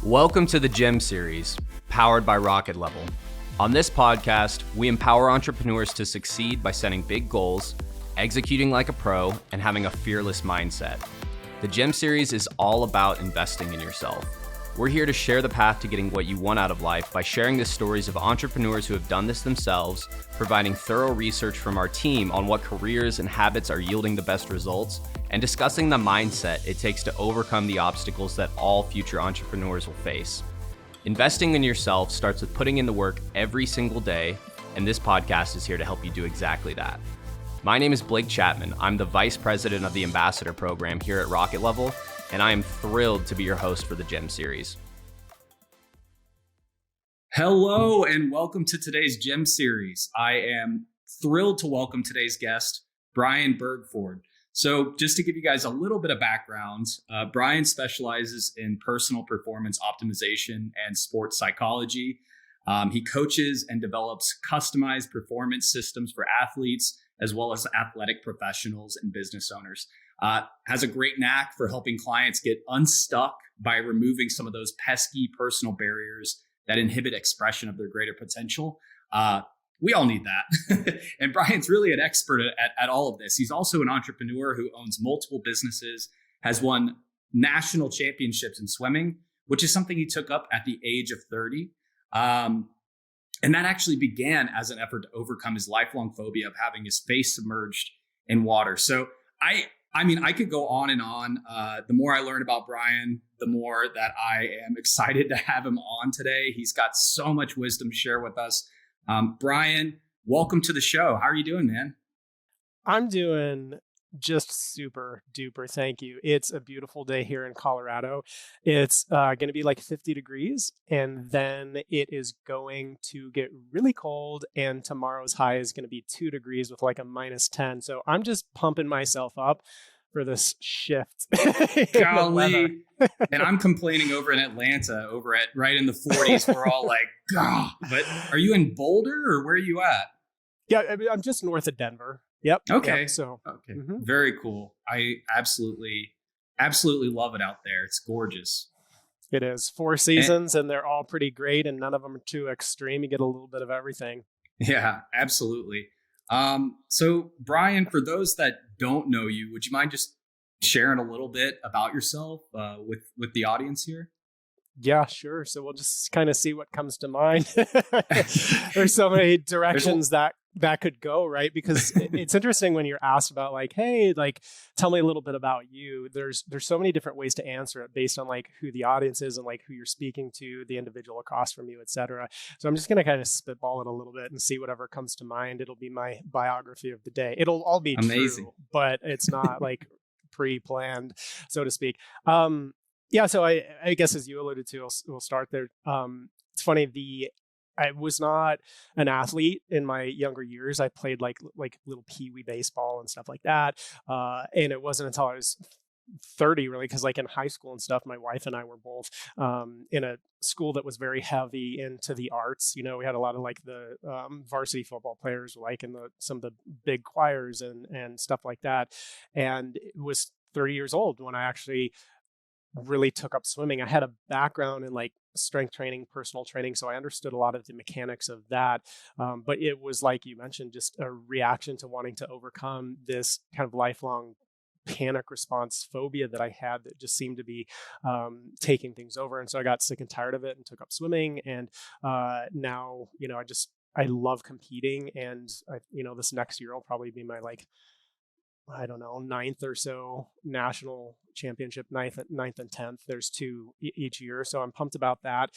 Welcome to the G.E.M series, powered by Rocket Level. On this podcast, we empower entrepreneurs to succeed by setting big goals, executing like a pro, and having a fearless mindset. The G.E.M series is all about investing in yourself. We're here to share the path to getting what you want out of life by sharing the stories of entrepreneurs who have done this themselves, providing thorough research from our team on what careers and habits are yielding the best results, and discussing the mindset it takes to overcome the obstacles that all future entrepreneurs will face. Investing in yourself starts with putting in the work every single day, and this podcast is here to help you do exactly that. My name is Blake Chapman. I'm the Vice President of the Ambassador Program here at Rocket Level, and I am thrilled to be your host for the G.E.M series. Hello, and welcome to today's G.E.M series. I am thrilled to welcome today's guest, Brian Bergford. So just to give you guys a little bit of background, Brian specializes in personal performance optimization and sports psychology. He coaches and develops customized performance systems for athletes, as well as athletic professionals and business owners. Has a great knack for helping clients get unstuck by removing some of those pesky personal barriers that inhibit expression of their greater potential. We all need that. And Brian's really an expert at all of this. He's also an entrepreneur who owns multiple businesses, has won national championships in swimming, which is something he took up at the age of 30. And that actually began as an effort to overcome his lifelong phobia of having his face submerged in water. So I mean, I could go on and on. The more I learn about Brian, the more that I am excited to have him on today. He's got so much wisdom to share with us. Brian, welcome to the show. How are you doing, man? I'm doing just super duper. Thank you. It's a beautiful day here in Colorado. It's going to be like 50 degrees, and then it is going to get really cold, and tomorrow's high is going to be 2 degrees with like a -10. So I'm just pumping myself up for this shift. Golly. And I'm complaining over in Atlanta, right in the 40s. We're all like, God. But are you in Boulder or where are you at? Yeah, I mean, I'm just north of Denver. Yep. Okay. Yep, so okay. Very cool. I absolutely love it out there. It's gorgeous. It is 4 seasons, and they're all pretty great, and none of them are too extreme. You get a little bit of everything. Yeah, absolutely. So Brian, for those that don't know you, would you mind just sharing a little bit about yourself with the audience here? Yeah, sure. So we'll just kind of see what comes to mind. There's so many directions that could go, right? Because it's interesting when you're asked about like, hey, like, tell me a little bit about you. There's so many different ways to answer it based on like who the audience is and like who you're speaking to, the individual across from you, et cetera. So I'm just going to kind of spitball it a little bit and see whatever comes to mind. It'll be my biography of the day. It'll all be amazing, true, but it's not like pre-planned, so to speak. Yeah, so I guess as you alluded to, we'll start there. It's funny, I was not an athlete in my younger years. I played like little peewee baseball and stuff like that. And it wasn't until I was 30 really, because like in high school and stuff, my wife and I were both in a school that was very heavy into the arts. You know, we had a lot of like the varsity football players like in some of the big choirs and stuff like that. And it was 30 years old when I actually really took up swimming. I had a background in like strength training, personal training, so I understood a lot of the mechanics of that. But it was like you mentioned, just a reaction to wanting to overcome this kind of lifelong panic response phobia that I had that just seemed to be taking things over. And so I got sick and tired of it and took up swimming. And now, you know, I love competing, and this next year will probably be my like, I don't know, 9th or so national championship, 9th and 10th. There's 2 each year. So I'm pumped about that.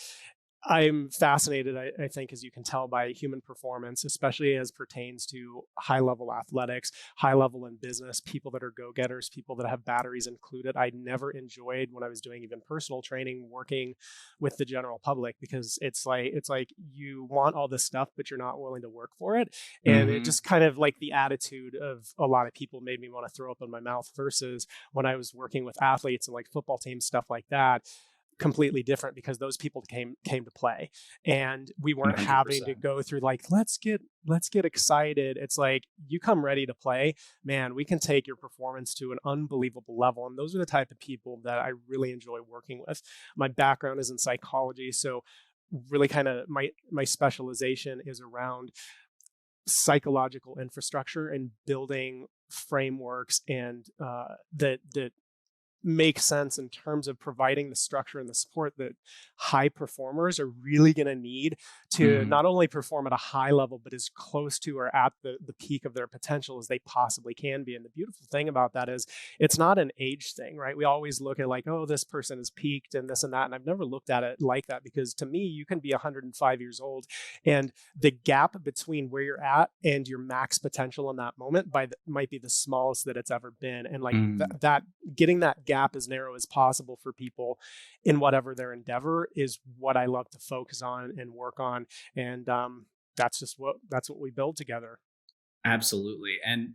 I'm fascinated, I think, as you can tell, by human performance, especially as pertains to high-level athletics, high-level in business, people that are go-getters, people that have batteries included. I never enjoyed, when I was doing even personal training, working with the general public, because it's like you want all this stuff, but you're not willing to work for it. And it just kind of like the attitude of a lot of people made me want to throw up in my mouth, versus when I was working with athletes and like football teams, stuff like that. completely different because those people came to play, and we weren't having to 100%. go through like, let's get excited. It's like, you come ready to play, man, we can take your performance to an unbelievable level. And those are the type of people that I really enjoy working with. My background is in psychology, so really kind of my specialization is around psychological infrastructure and building frameworks and that make sense in terms of providing the structure and the support that high performers are really going to need to not only perform at a high level, but as close to or at the peak of their potential as they possibly can be. And the beautiful thing about that is it's not an age thing, right? We always look at like, oh, this person is peaked and this and that. And I've never looked at it like that, because to me, you can be 105 years old and the gap between where you're at and your max potential in that moment might be the smallest that it's ever been. And like that getting that gap as narrow as possible for people in whatever their endeavor is what I love to focus on and work on. And that's what we build together. Absolutely. And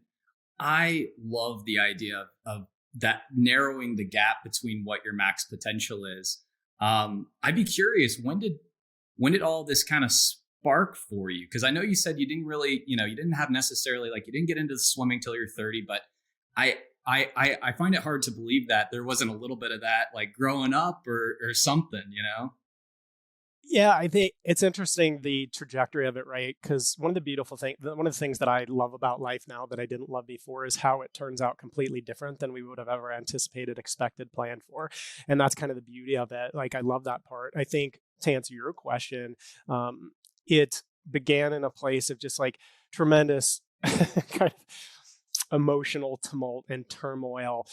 I love the idea of that, narrowing the gap between what your max potential is. I'd be curious, when did all this kind of spark for you? Because I know you said you didn't really, you didn't have necessarily, like, you didn't get into the swimming till you're 30, but I find it hard to believe that there wasn't a little bit of that, like, growing up or something, Yeah, I think it's interesting, the trajectory of it, right? Because one of the things that I love about life now that I didn't love before is how it turns out completely different than we would have ever anticipated, expected, planned for. And that's kind of the beauty of it. Like, I love that part. I think, to answer your question, it began in a place of just like tremendous kind of emotional tumult and turmoil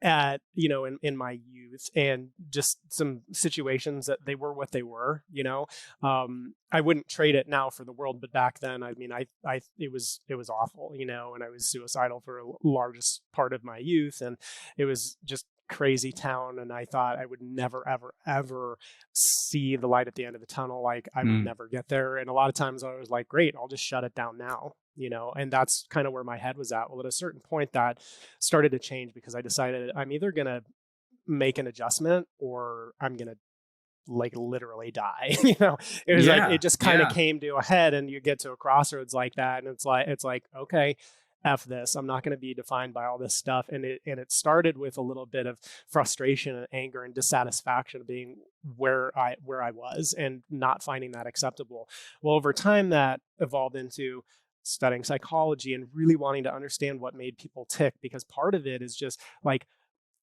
at in my youth, and just some situations that they were what they were. I wouldn't trade it now for the world, but back then, I mean, I it was awful, and I was suicidal for a largest part of my youth, and it was just crazy town, and I thought I would never ever see the light at the end of the tunnel. Like, I would never get there. And a lot of times I was like, great, I'll just shut it down now, and that's kind of where my head was at. Well, at a certain point that started to change, because I decided I'm either going to make an adjustment or I'm going to like literally die. It was like, it just kind of came to a head, and you get to a crossroads like that. And it's like, okay, F this, I'm not going to be defined by all this stuff. And it started with a little bit of frustration and anger and dissatisfaction of being where I was and not finding that acceptable. Well, over time that evolved into studying psychology and really wanting to understand what made people tick, because part of it is just like,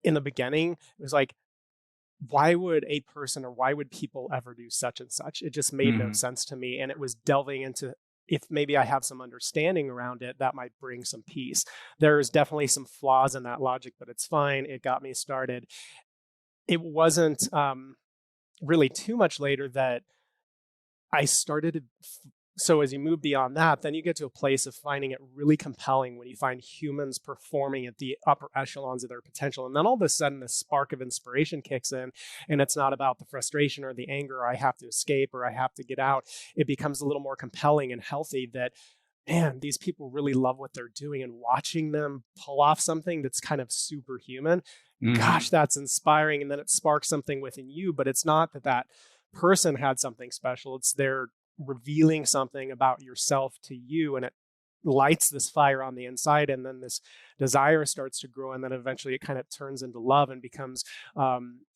in the beginning, it was like, why would a person or why would people ever do such and such? It just made no sense to me. And it was delving into, if maybe I have some understanding around it, that might bring some peace. There's definitely some flaws in that logic, but it's fine. It got me started. It wasn't really too much later that I started to so as you move beyond that, then you get to a place of finding it really compelling when you find humans performing at the upper echelons of their potential. And then all of a sudden, this spark of inspiration kicks in, and it's not about the frustration or the anger, or I have to escape or I have to get out. It becomes a little more compelling and healthy that, man, these people really love what they're doing, and watching them pull off something that's kind of superhuman. Gosh, that's inspiring. And then it sparks something within you, but it's not that person had something special. It's their revealing something about yourself to you, and it lights this fire on the inside, and then this desire starts to grow, and then eventually it kind of turns into love and becomes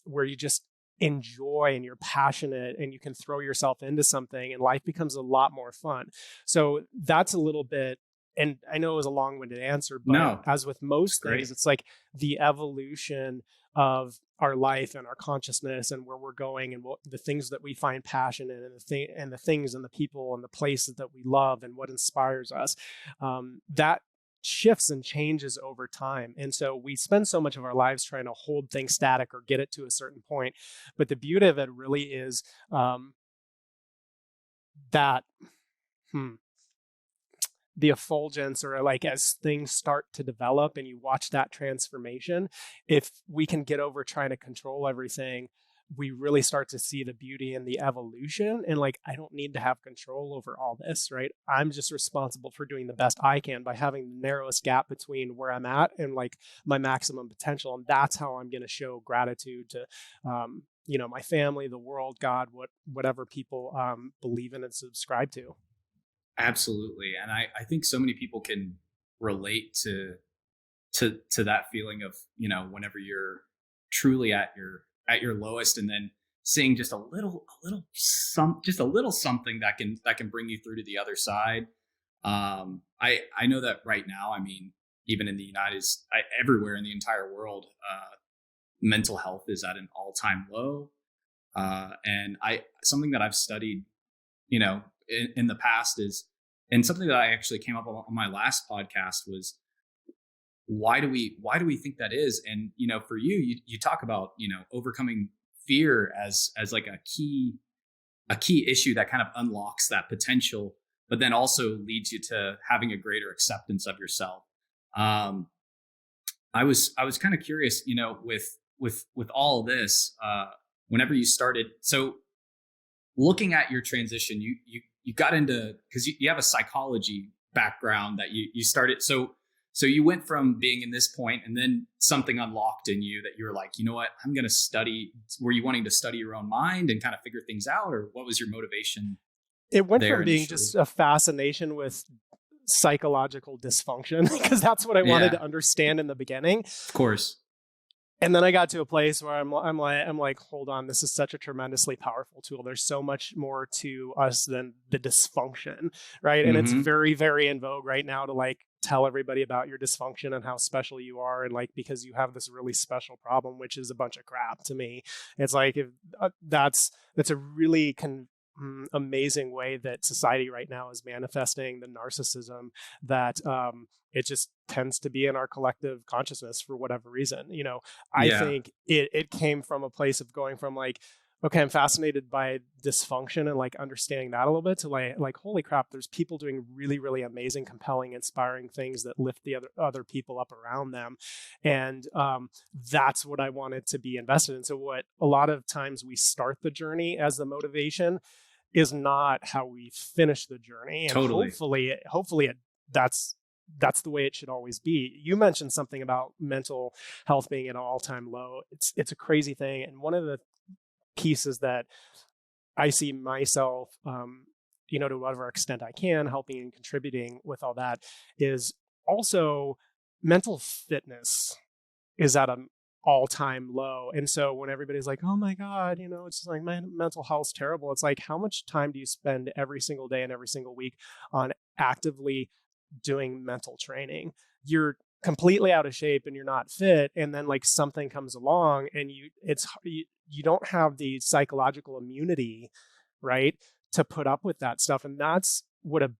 where you just enjoy and you're passionate and you can throw yourself into something, and life becomes a lot more fun. So that's a little bit, and I know it was a long-winded answer, but as with most things, it's like the evolution of our life and our consciousness and where we're going, and the things that we find passion in, and the things and the people and the places that we love and what inspires us, that shifts and changes over time. And so we spend so much of our lives trying to hold things static or get it to a certain point. But the beauty of it really is that the effulgence, or like as things start to develop and you watch that transformation, if we can get over trying to control everything, we really start to see the beauty and the evolution. And like, I don't need to have control over all this, right? I'm just responsible for doing the best I can by having the narrowest gap between where I'm at and like my maximum potential. And that's how I'm going to show gratitude to, my family, the world, God, whatever people believe in and subscribe to. Absolutely. And I think so many people can relate to that feeling of, whenever you're truly at your lowest, and then seeing just a little something that can bring you through to the other side. I know that right now, I mean, even in the everywhere in the entire world, mental health is at an all-time low. And something that I've studied, in the past is, and something that I actually came up on my last podcast was, why do we think that is? And, for you talk about, overcoming fear as like a key issue that kind of unlocks that potential, but then also leads you to having a greater acceptance of yourself. I was kind of curious, with all of this, whenever you started, so looking at your transition, you got into, because you have a psychology background that you started. So you went from being in this point, and then something unlocked in you that you were like, you know what, I'm going to study. Were you wanting to study your own mind and kind of figure things out, or what was your motivation? It went from being initially? just a fascination with psychological dysfunction, because that's what I wanted to understand in the beginning. Of course. And then I got to a place where I'm like, hold on, this is such a tremendously powerful tool. There's so much more to us than the dysfunction, right? And it's very, very in vogue right now to like tell everybody about your dysfunction and how special you are, and like, because you have this really special problem, which is a bunch of crap to me. It's like, if that's a really amazing way that society right now is manifesting the narcissism that it just tends to be in our collective consciousness for whatever reason. I think it came from a place of going from like, okay, I'm fascinated by dysfunction and like understanding that a little bit, to like holy crap, there's people doing really, really amazing, compelling, inspiring things that lift the other people up around them. And that's what I wanted to be invested in. So what a lot of times we start the journey as the motivation is not how we finish the journey. And totally. hopefully that's the way it should always be. You mentioned something about mental health being at an all-time low. It's a crazy thing. And one of the pieces that I see myself, to whatever extent I can, helping and contributing with all that, is also mental fitness is at an all-time low. And so when everybody's like, oh my God, it's just like, my mental health's terrible. It's like, how much time do you spend every single day and every single week on actively doing mental training? You're completely out of shape and you're not fit, and then like something comes along and you don't have the psychological immunity, right, to put up with that stuff. And that's what a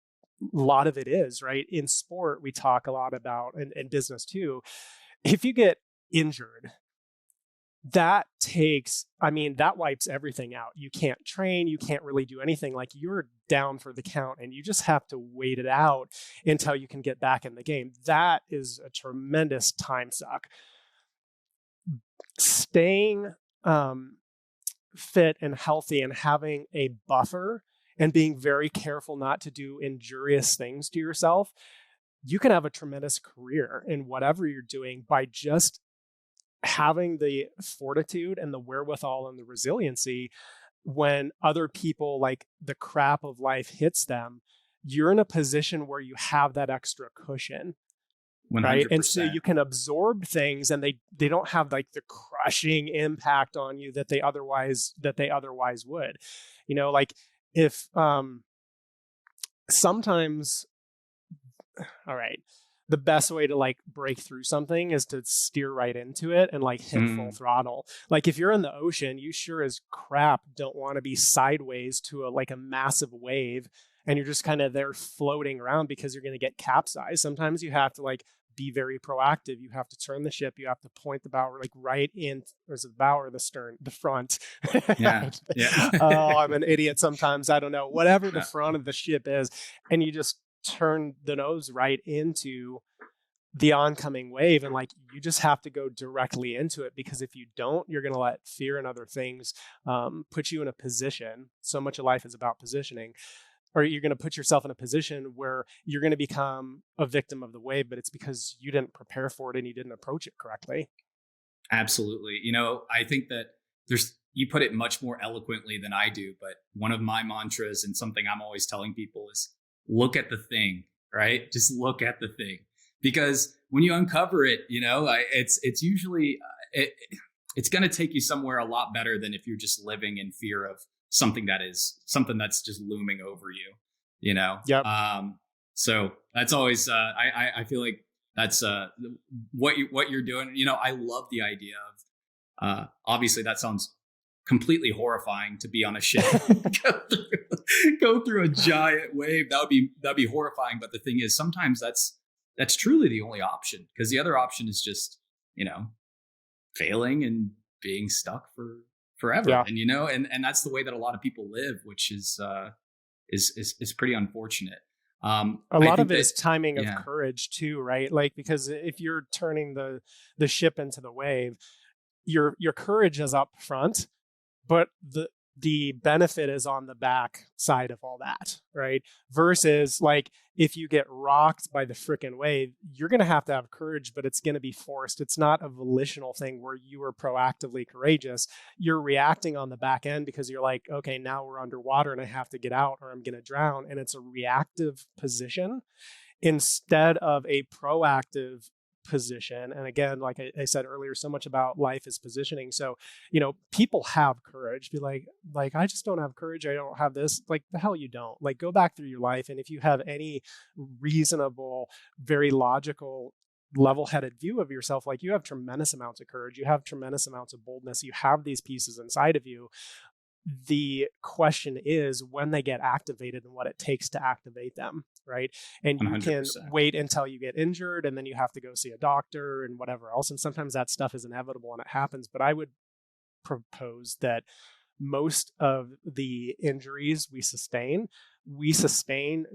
lot of it is, right? In sport, we talk a lot about, and in business too, if you get injured, that wipes everything out. You can't train, you can't really do anything. Like, you're down for the count and you just have to wait it out until you can get back in the game. That is a tremendous time suck. Staying fit and healthy and having a buffer and being very careful not to do injurious things to yourself, you can have a tremendous career in whatever you're doing by just having the fortitude and the wherewithal and the resiliency. When other people, like, the crap of life hits them, you're in a position where you have that extra cushion. 100%. Right. And so you can absorb things and they don't have like the crushing impact on you that they otherwise would. Like, if sometimes, all right, the best way to like break through something is to steer right into it and like hit full throttle. Like, if you're in the ocean, you sure as crap don't want to be sideways to a massive wave and you're just kind of there floating around, because you're going to get capsized. Sometimes you have to like be very proactive. You have to turn the ship. You have to point the bow like right in, or is it the bow or the stern? The front. Yeah. Oh, I'm an idiot sometimes. I don't know. Whatever the front of the ship is. And you just turn the nose right into the oncoming wave, and like you just have to go directly into it, because if you don't, you're going to let fear and other things put you in a position. So much of life is about positioning, or you're going to put yourself in a position where you're going to become a victim of the wave, but it's because you didn't prepare for it and you didn't approach it correctly. Absolutely. I think that you put it much more eloquently than I do, but one of my mantras and something I'm always telling people is look at the thing, right? Just look at the thing. Because when you uncover it, it's usually, it's going to take you somewhere a lot better than if you're just living in fear of something that's just looming over you, Yep. So that's always, I feel like that's what you're doing. I love the idea of, obviously that sounds completely horrifying to be on a ship, go through a giant wave. That'd be horrifying. But the thing is, sometimes that's truly the only option, because the other option is just, failing and being stuck for forever. Yeah. And that's the way that a lot of people live, which is pretty unfortunate. A lot of it is timing of courage too, right? Like, because if you're turning the ship into the wave, your courage is up front, but the benefit is on the back side of all that, right? Versus like if you get rocked by the frickin' wave, you're going to have courage, but it's going to be forced. It's not a volitional thing where you are proactively courageous. You're reacting on the back end because you're like, okay, now we're underwater and I have to get out or I'm going to drown. And it's a reactive position instead of a proactive position. And again, like I said earlier, so much about life is positioning. So, people have courage. Be like, I just don't have courage. I don't have this. Like, the hell you don't. Like, go back through your life. And if you have any reasonable, very logical, level-headed view of yourself, like, you have tremendous amounts of courage. You have tremendous amounts of boldness. You have these pieces inside of you. The question is when they get activated and what it takes to activate them, right? And you 100%. Can wait until you get injured and then you have to go see a doctor and whatever else. And sometimes that stuff is inevitable and it happens. But I would propose that most of the injuries we sustain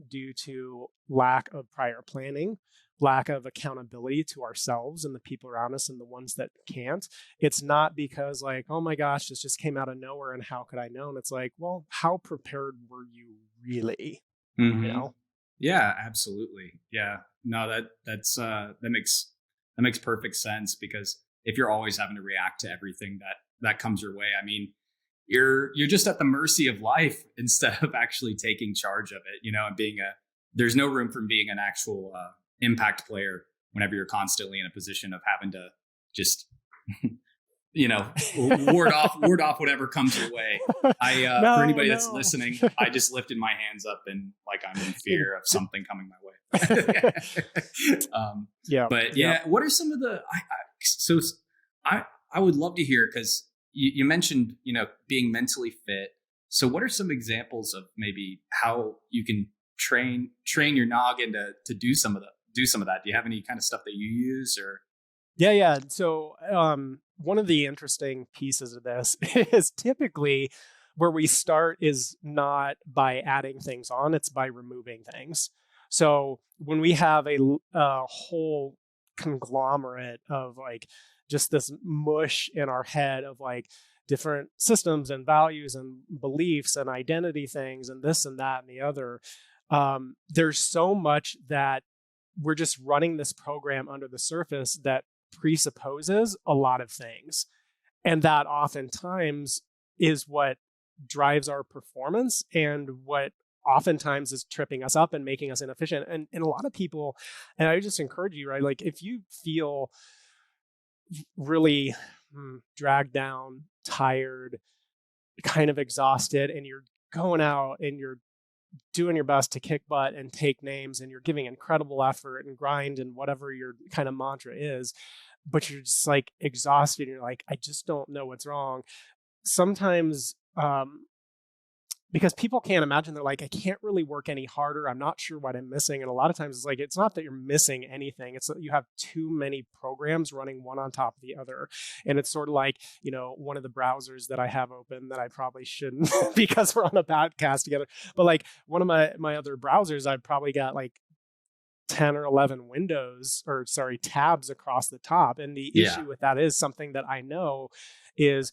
due to lack of prior planning, lack of accountability to ourselves and the people around us and the ones that can't. It's not because like, oh my gosh, this just came out of nowhere and how could I know? And it's like, well, how prepared were you really? Mm-hmm. Yeah, absolutely. Yeah, no, that makes perfect sense, because if you're always having to react to everything that comes your way, I mean, you're just at the mercy of life instead of actually taking charge of it, and there's no room for being an actual impact player whenever you're constantly in a position of having to just ward off whatever comes your way. For anybody that's listening, I just lifted my hands up and like I'm in fear of something coming my way. What are some of the I would love to hear, because you mentioned being mentally fit. So what are some examples of maybe how you can train your noggin to do some of that? Do you have any kind of stuff that you use or? Yeah. So one of the interesting pieces of this is typically where we start is not by adding things on, it's by removing things. So when we have a whole conglomerate of like just this mush in our head of like different systems and values and beliefs and identity things and this and that and the other, there's so much that we're just running this program under the surface that presupposes a lot of things. And that oftentimes is what drives our performance and what oftentimes is tripping us up and making us inefficient. And a lot of people, and I just encourage you, right? Like if you feel really dragged down, tired, kind of exhausted, and you're going out and you're doing your best to kick butt and take names and you're giving incredible effort and grind and whatever your kind of mantra is, but you're just like exhausted and you're like, I just don't know what's wrong. Sometimes because people can't imagine, they're like, I can't really work any harder. I'm not sure what I'm missing. And a lot of times it's like, it's not that you're missing anything. It's that you have too many programs running one on top of the other. And it's sort of like, one of the browsers that I have open that I probably shouldn't because we're on a podcast together. But like one of my other browsers, I've probably got like 10 or 11 tabs across the top. And the issue with that is something that I know is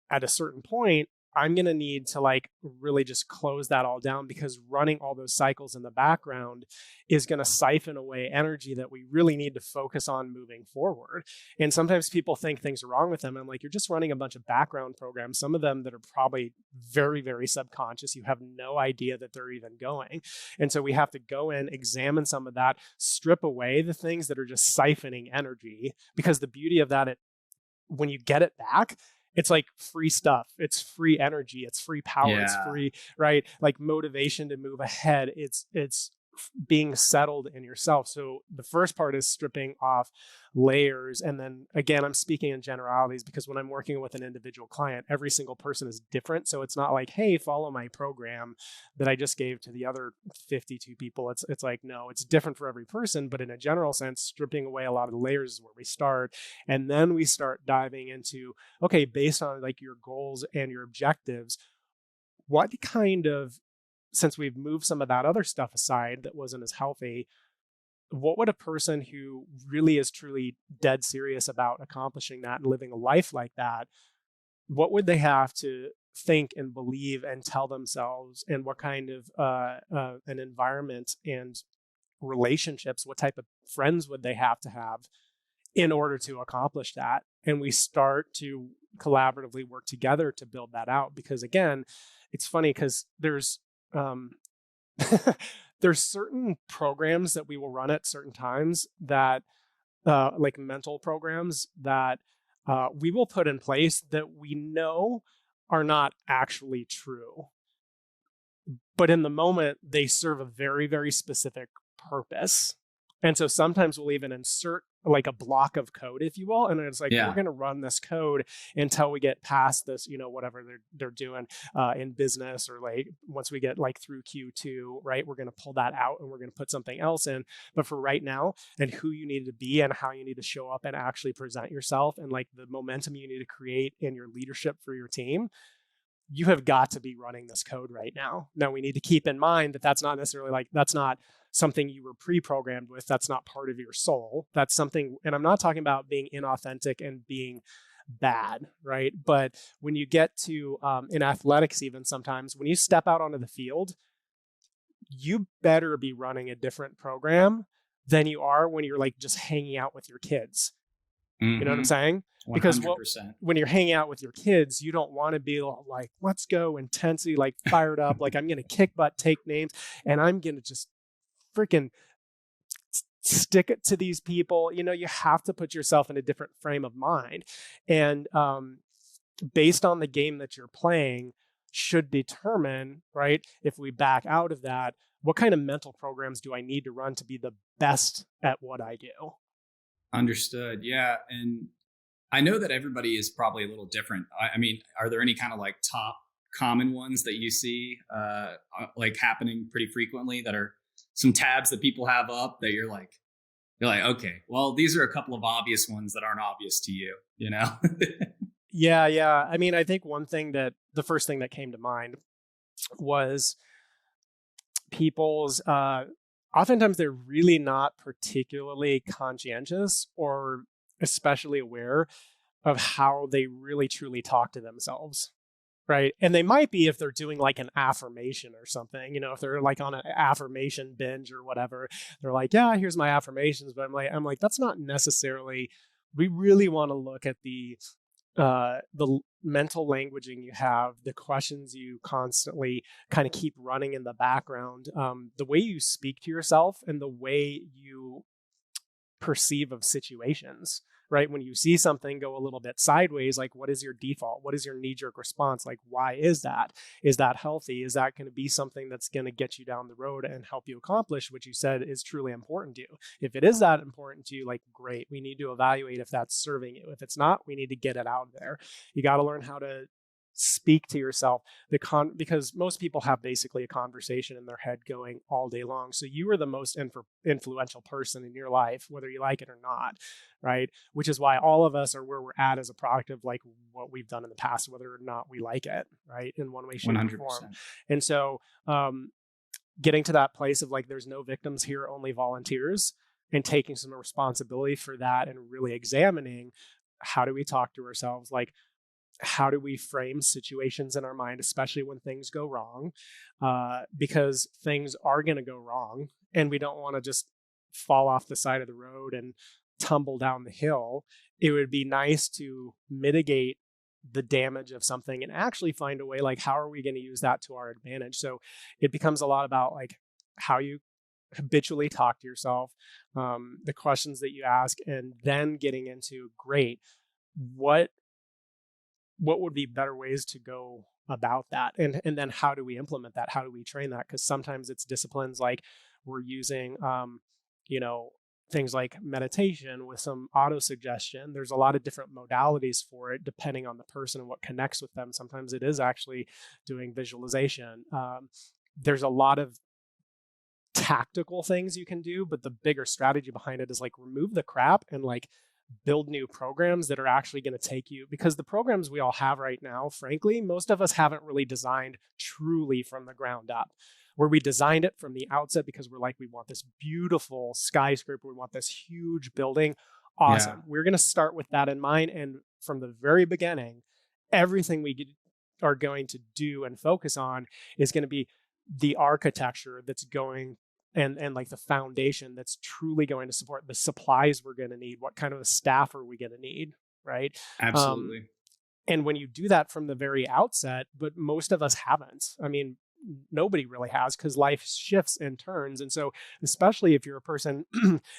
at a certain point, I'm going to need to like really just close that all down, because running all those cycles in the background is going to siphon away energy that we really need to focus on moving forward. And sometimes people think things are wrong with them. And I'm like, you're just running a bunch of background programs, some of them that are probably very, very subconscious. You have no idea that they're even going. And so we have to go in, examine some of that, strip away the things that are just siphoning energy, because the beauty of that, when you get it back, it's like free stuff. It's free energy. It's free power. It's free, right? Like motivation to move ahead. It's being settled in yourself. So the first part is stripping off layers. And then again, I'm speaking in generalities, because when I'm working with an individual client, every single person is different. So it's not like, hey, follow my program that I just gave to the other 52 people. It's like, no, it's different for every person. But in a general sense, stripping away a lot of the layers is where we start. And then we start diving into, okay, based on like your goals and your objectives, what kind of, since we've moved some of that other stuff aside that wasn't as healthy, what would a person who really is truly dead serious about accomplishing that and living a life like that, what would they have to think and believe and tell themselves, and what kind of an environment and relationships, what type of friends would they have to have in order to accomplish that? And we start to collaboratively work together to build that out. Because again, it's funny because there's there's certain programs that we will run at certain times that like mental programs that we will put in place that we know are not actually true, but in the moment they serve a very, very specific purpose. And so sometimes we'll even insert like a block of code, if you will. And it's like, we're going to run this code until we get past this, whatever they're doing in business, or like once we get like through Q2, right, we're going to pull that out and we're going to put something else in. But for right now, and who you need to be and how you need to show up and actually present yourself, and like the momentum you need to create in your leadership for your team, you have got to be running this code right now. Now we need to keep in mind that that's not necessarily like, that's not something you were pre-programmed with. That's not part of your soul. That's something, and I'm not talking about being inauthentic and being bad, right? But when you get to, in athletics, even sometimes when you step out onto the field, you better be running a different program than you are when you're like just hanging out with your kids. You know what I'm saying? 100%. Because when you're hanging out with your kids, you don't want to be like, let's go intensely, like fired up, like I'm going to kick butt, take names, and I'm going to just freaking stick it to these people. You have to put yourself in a different frame of mind. And based on the game that you're playing should determine, right, if we back out of that, what kind of mental programs do I need to run to be the best at what I do? Understood. Yeah. And I know that everybody is probably a little different. I mean, are there any kind of like top common ones that you see like happening pretty frequently, that are some tabs that people have up that you're like, okay, well, these are a couple of obvious ones that aren't obvious to you, Yeah. I mean, I think the first thing that came to mind was people's, oftentimes they're really not particularly conscientious or especially aware of how they really truly talk to themselves, right? And they might be if they're doing like an affirmation or something, if they're like on an affirmation binge or whatever, they're like, yeah, here's my affirmations. But I'm like, that's not necessarily, we really want to look at the mental languaging you have, the questions you constantly kind of keep running in the background, the way you speak to yourself, and the way you perceive of situations, right? When you see something go a little bit sideways, like what is your default? What is your knee-jerk response? Like, why is that? Is that healthy? Is that going to be something that's going to get you down the road and help you accomplish what you said is truly important to you? If it is that important to you, like, great. We need to evaluate if that's serving you. If it's not, we need to get it out of there. You got to learn how to speak to yourself, because most people have basically a conversation in their head going all day long. So you are the most influential person in your life, whether you like it or not, right? Which is why all of us are where we're at as a product of like what we've done in the past, whether or not we like it, right? In one way, shape, 100%. Or form. And so getting to that place of like, there's no victims here, only volunteers, and taking some responsibility for that and really examining how do we talk to ourselves? Like, how do we frame situations in our mind, especially when things go wrong? Because things are going to go wrong, and we don't want to just fall off the side of the road and tumble down the hill. It would be nice to mitigate the damage of something and actually find a way, like, how are we going to use that to our advantage? So it becomes a lot about like how you habitually talk to yourself, the questions that you ask, and then getting into, great, what would be better ways to go about that, and then how do we implement that, how do we train that? Because sometimes it's disciplines like we're using you know, things like meditation with some auto suggestion. There's a lot of different modalities for it depending on the person and what connects with them. Sometimes it is actually doing visualization. There's a lot of tactical things you can do, but the bigger strategy behind it is like remove the crap and like build new programs that are actually going to take you, because the programs we all have right now, frankly, most of us haven't really designed truly from the ground up, where we designed it from the outset because we're like, we want this beautiful skyscraper, we want this huge building. Awesome. Yeah. We're going to start with that in mind. And from the very beginning, everything we are going to do and focus on is going to be the architecture that's going and like the foundation that's truly going to support the supplies we're going to need. What kind of a staff are we going to need, right? Absolutely. And when you do that from the very outset, but most of us haven't. I mean, nobody really has, because life shifts and turns. And so, especially if you're a person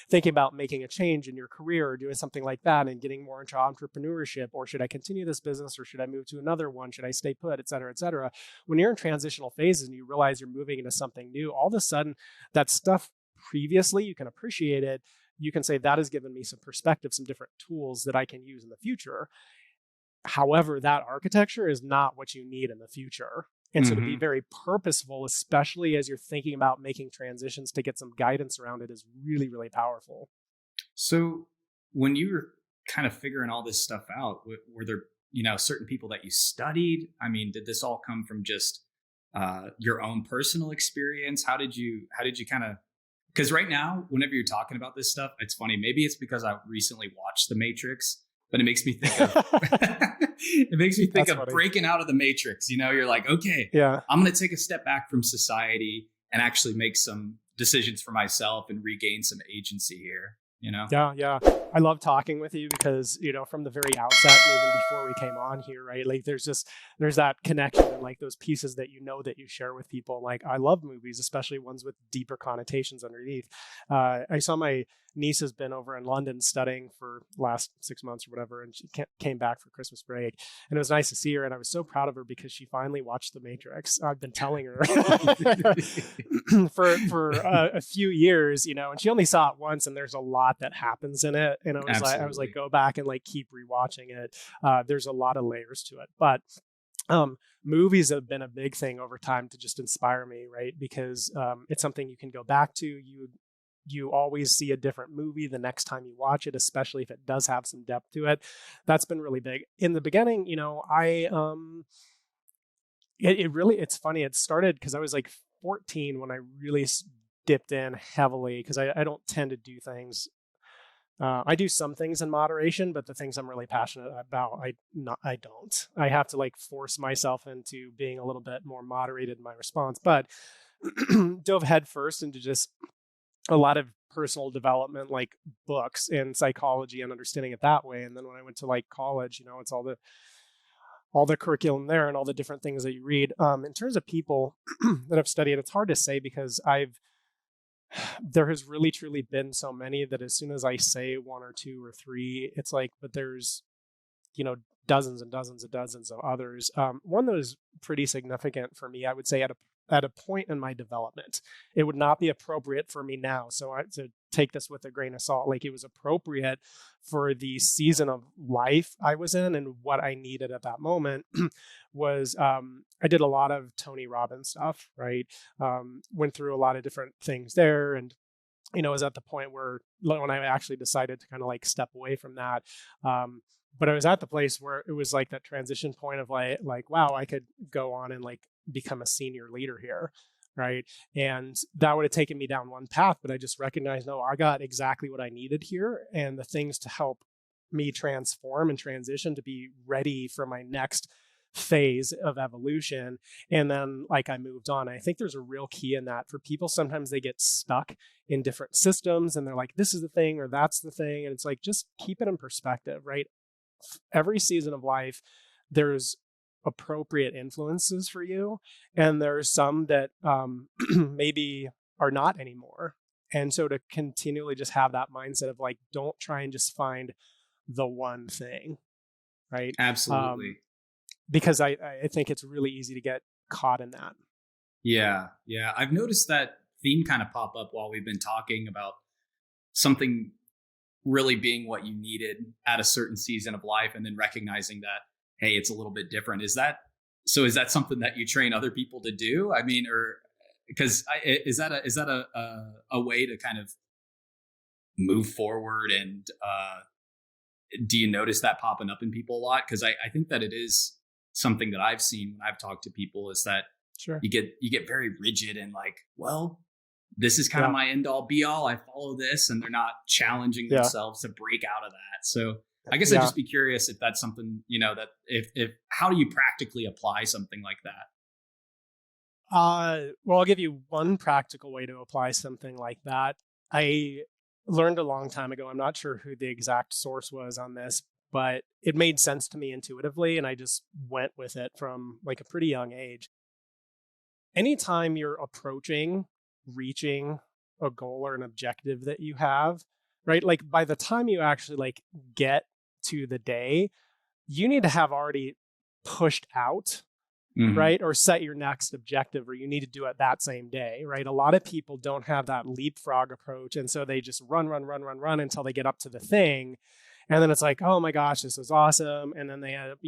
thinking about making a change in your career or doing something like that and getting more into entrepreneurship, or should I continue this business or should I move to another one? Should I stay put, et cetera, et cetera. When you're in transitional phases and you realize you're moving into something new, all of a sudden that stuff previously, you can appreciate it. You can say, that has given me some perspective, some different tools that I can use in the future. However, that architecture is not what you need in the future. And so to be very purposeful, especially as you're thinking about making transitions, to get some guidance around it is really, really powerful. So when you were kind of figuring all this stuff out, were there, certain people that you studied? I mean, did this all come from just your own personal experience? How did you kind of, because right now, whenever you're talking about this stuff, it's funny. Maybe it's because I recently watched The Matrix, but it makes me think of That's funny. breaking out of the Matrix. You're like, okay, Yeah. I'm going to take a step back from society and actually make some decisions for myself and regain some agency here. Yeah. I love talking with you because, from the very outset, even before we came on here, right? Like there's that connection and like those pieces that that you share with people. Like I love movies, especially ones with deeper connotations underneath. I saw my niece has been over in London studying for last 6 months or whatever, and she came back for Christmas break, and it was nice to see her, and I was so proud of her because she finally watched The Matrix. I've been telling her for a few years, and she only saw it once, and there's a lot that happens in it, and I was like, go back and like keep rewatching it. There's a lot of layers to it, but movies have been a big thing over time to just inspire me, right? Because it's something you can go back to. You always see a different movie the next time you watch it, especially if it does have some depth to it. That's been really big. In the beginning, it's funny. It started because I was like 14 when I really dipped in heavily, because I don't tend to do things. I do some things in moderation, but the things I'm really passionate about, I don't. I have to like force myself into being a little bit more moderated in my response, but dove headfirst into just a lot of personal development, like books and psychology and understanding it that way. And then when I went to like college, it's all the curriculum there and all the different things that you read. In terms of people that I've studied, it's hard to say because there has really truly been so many that as soon as I say one or two or three, it's like, but there's, dozens and dozens and dozens of others. One that was pretty significant for me, I would say at a point in my development, it would not be appropriate for me now. So I to take this with a grain of salt, like it was appropriate for the season of life I was in and what I needed at that moment was, I did a lot of Tony Robbins stuff, right? Went through a lot of different things there. And, was at the point where when I actually decided to kind of like step away from that, but I was at the place where it was like that transition point of like, wow, I could go on and like become a senior leader here, right? And that would have taken me down one path, but I just recognized, no, I got exactly what I needed here, and the things to help me transform and transition to be ready for my next phase of evolution. And then like I moved on. I think there's a real key in that for people. Sometimes they get stuck in different systems and they're like, this is the thing or that's the thing. And it's like, just keep it in perspective, right? Every season of life, there's appropriate influences for you. And there's some that maybe are not anymore. And so to continually just have that mindset of like, don't try and just find the one thing, right? Absolutely. Because I think it's really easy to get caught in that. Yeah. I've noticed that theme kind of pop up while we've been talking about something really being what you needed at a certain season of life, and then recognizing that, hey, it's a little bit different. Is that something that you train other people to do? I mean, or because is that a way to kind of move forward? And do you notice that popping up in people a lot? Because I think that it is something that I've seen when I've talked to people, is that sure, you get very rigid and like, well, this is kind of my end all be all. I follow this, and they're not challenging themselves to break out of that. So I guess I'd just be curious if that's something, that if how do you practically apply something like that? Well, I'll give you one practical way to apply something like that. I learned a long time ago, I'm not sure who the exact source was on this, but it made sense to me intuitively, and I just went with it from like a pretty young age. Anytime you're approaching, reaching a goal or an objective that you have, right? Like by the time you actually like get to the day, you need to have already pushed out, right? Or set your next objective, or you need to do it that same day, right? A lot of people don't have that leapfrog approach. And so they just run until they get up to the thing. And then it's like, oh my gosh, this is awesome. And then they end up,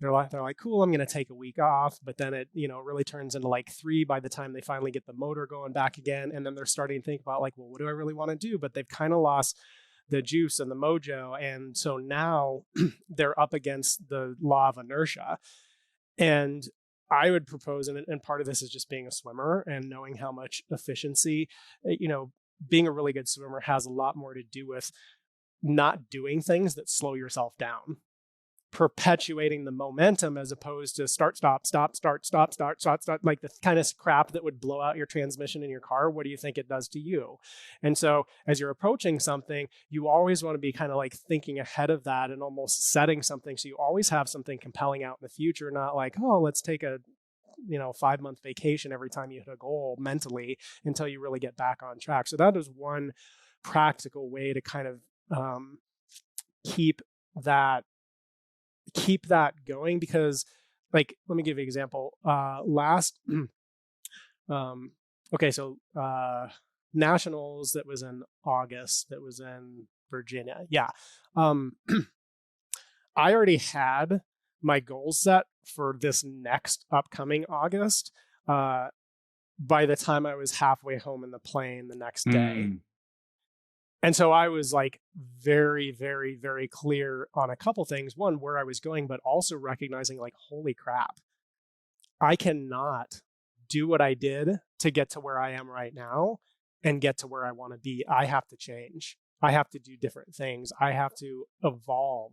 they're like, cool, I'm going to take a week off. But then it, really turns into like 3 by the time they finally get the motor going back again. And then they're starting to think about like, well, what do I really want to do? But they've kind of lost the juice and the mojo. And so now they're up against the law of inertia. And I would propose, and part of this is just being a swimmer and knowing how much efficiency, being a really good swimmer has a lot more to do with not doing things that slow yourself down, perpetuating the momentum as opposed to start, stop, like the kind of crap that would blow out your transmission in your car. What do you think it does to you? And so as you're approaching something, you always want to be kind of like thinking ahead of that and almost setting something. So you always have something compelling out in the future, not like, oh, let's take a 5-month vacation every time you hit a goal mentally until you really get back on track. So that is one practical way to kind of keep that going, because like, let me give you an example. Nationals that was in August, that was in Virginia. Yeah. I already had my goals set for this next upcoming August by the time I was halfway home in the plane the next day. And so I was like very, very, very clear on a couple things. One, where I was going, but also recognizing like, holy crap, I cannot do what I did to get to where I am right now and get to where I want to be. I have to change. I have to do different things. I have to evolve,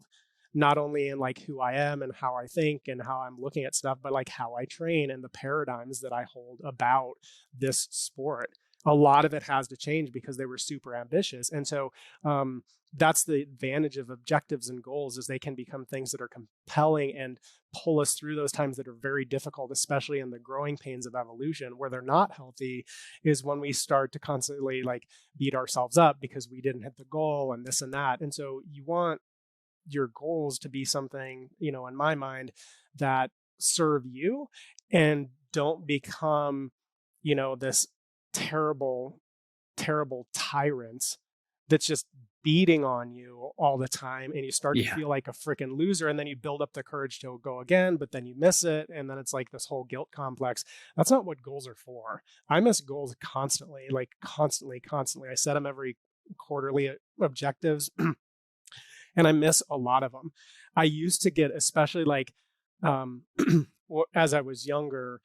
not only in like who I am and how I think and how I'm looking at stuff, but like how I train and the paradigms that I hold about this sport. A lot of it has to change because they were super ambitious. And so that's the advantage of objectives and goals, is they can become things that are compelling and pull us through those times that are very difficult, especially in the growing pains of evolution. Where they're not healthy is when we start to constantly like beat ourselves up because we didn't hit the goal and this and that. And so you want your goals to be something, in my mind, that serve you and don't become, this terrible tyrant that's just beating on you all the time, and you start to feel like a freaking loser, and then you build up the courage to go again, but then you miss it, and then it's like this whole guilt complex. That's not what goals are for. I miss goals constantly. I set them every quarterly objectives and I miss a lot of them. I used to get, especially like as I was younger,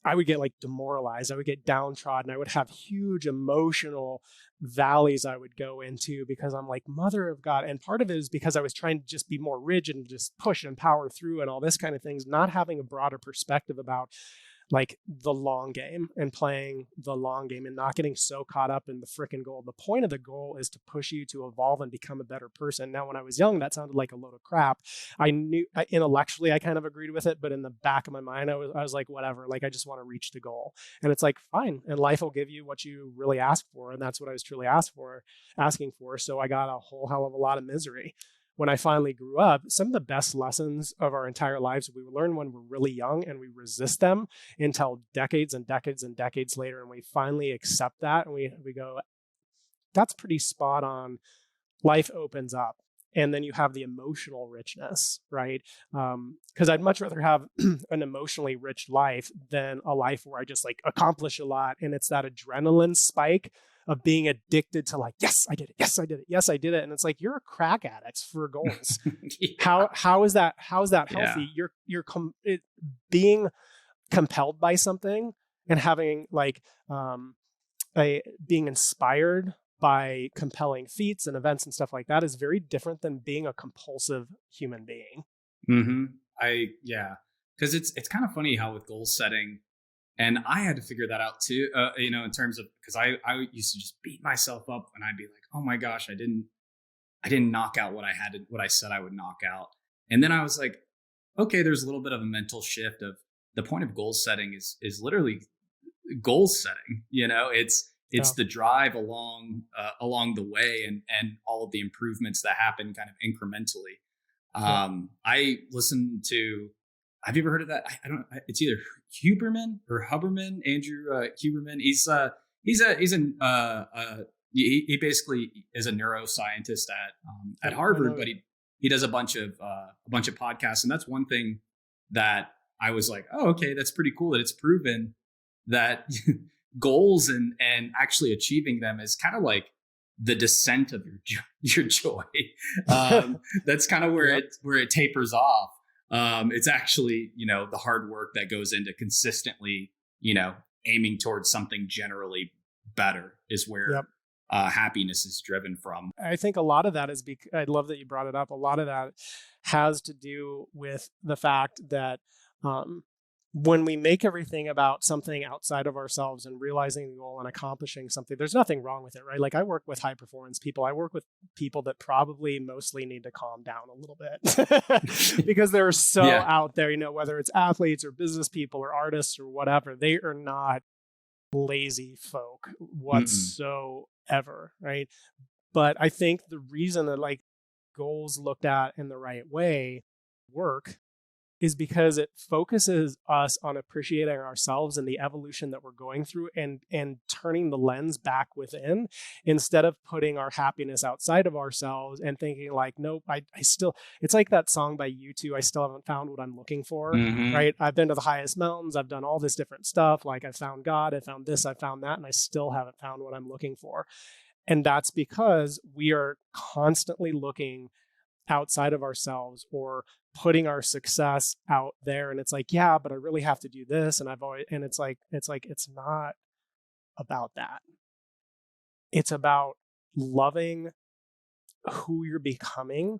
I would get like demoralized. I would get downtrodden. I would have huge emotional valleys I would go into because I'm like, mother of God. And part of it is because I was trying to just be more rigid and just push and power through and all this kind of things, not having a broader perspective about like the long game and playing the long game and not getting so caught up in the freaking goal. The point of the goal is to push you to evolve and become a better person. Now, when I was young, that sounded like a load of crap. I knew intellectually I kind of agreed with it, but in the back of my mind, I was like, whatever, like I just want to reach the goal. And it's like, fine. And life will give you what you really ask for. And that's what I was truly asking for. So I got a whole hell of a lot of misery. When I finally grew up, some of the best lessons of our entire lives we learn when we're really young, and we resist them until decades and decades and decades later. And we finally accept that. And we go, that's pretty spot on. Life opens up. And then you have the emotional richness, right? Because I'd much rather have an emotionally rich life than a life where I just like accomplish a lot. And it's that adrenaline spike of being addicted to like, yes, I did it. Yes, I did it. Yes, I did it. And it's like, you're a crack addict for goals. Yeah. How is that healthy? Yeah. You're being compelled by something and having like being inspired by compelling feats and events and stuff like that is very different than being a compulsive human being. Mm-hmm. Because it's kind of funny how with goal setting, and I had to figure that out too, in terms of, because I used to just beat myself up and I'd be like, oh my gosh, I didn't knock out what I said I would knock out. And then I was like, okay, there's a little bit of a mental shift of the point of goal setting is literally goal setting. It's the drive along the way and all of the improvements that happen kind of incrementally. I listened to, have you ever heard of that? I don't. It's either Huberman or Huberman. Andrew Huberman. He basically is a neuroscientist at Harvard, but he does a bunch of podcasts, and that's one thing that I was like, oh, okay, that's pretty cool that it's proven that goals and actually achieving them is kind of like the descent of your joy. That's kind of where it tapers off. It's actually, the hard work that goes into consistently, aiming towards something generally better is where happiness is driven from. I think a lot of that is, I love that you brought it up. A lot of that has to do with the fact that when we make everything about something outside of ourselves and realizing the goal and accomplishing something, there's nothing wrong with it, right? Like I work with high performance people. I work with people that probably mostly need to calm down a little bit because they're so out there, whether it's athletes or business people or artists or whatever, they are not lazy folk whatsoever, right? But I think the reason that like goals looked at in the right way work is because it focuses us on appreciating ourselves and the evolution that we're going through and turning the lens back within instead of putting our happiness outside of ourselves and thinking like, nope, I still, it's like that song by U2, I still haven't found what I'm looking for, right? I've been to the highest mountains. I've done all this different stuff. Like I found God, I found this, I found that, and I still haven't found what I'm looking for. And that's because we are constantly looking outside of ourselves or putting our success out there. And it's like, yeah, but I really have to do this. And it's not about that. It's about loving who you're becoming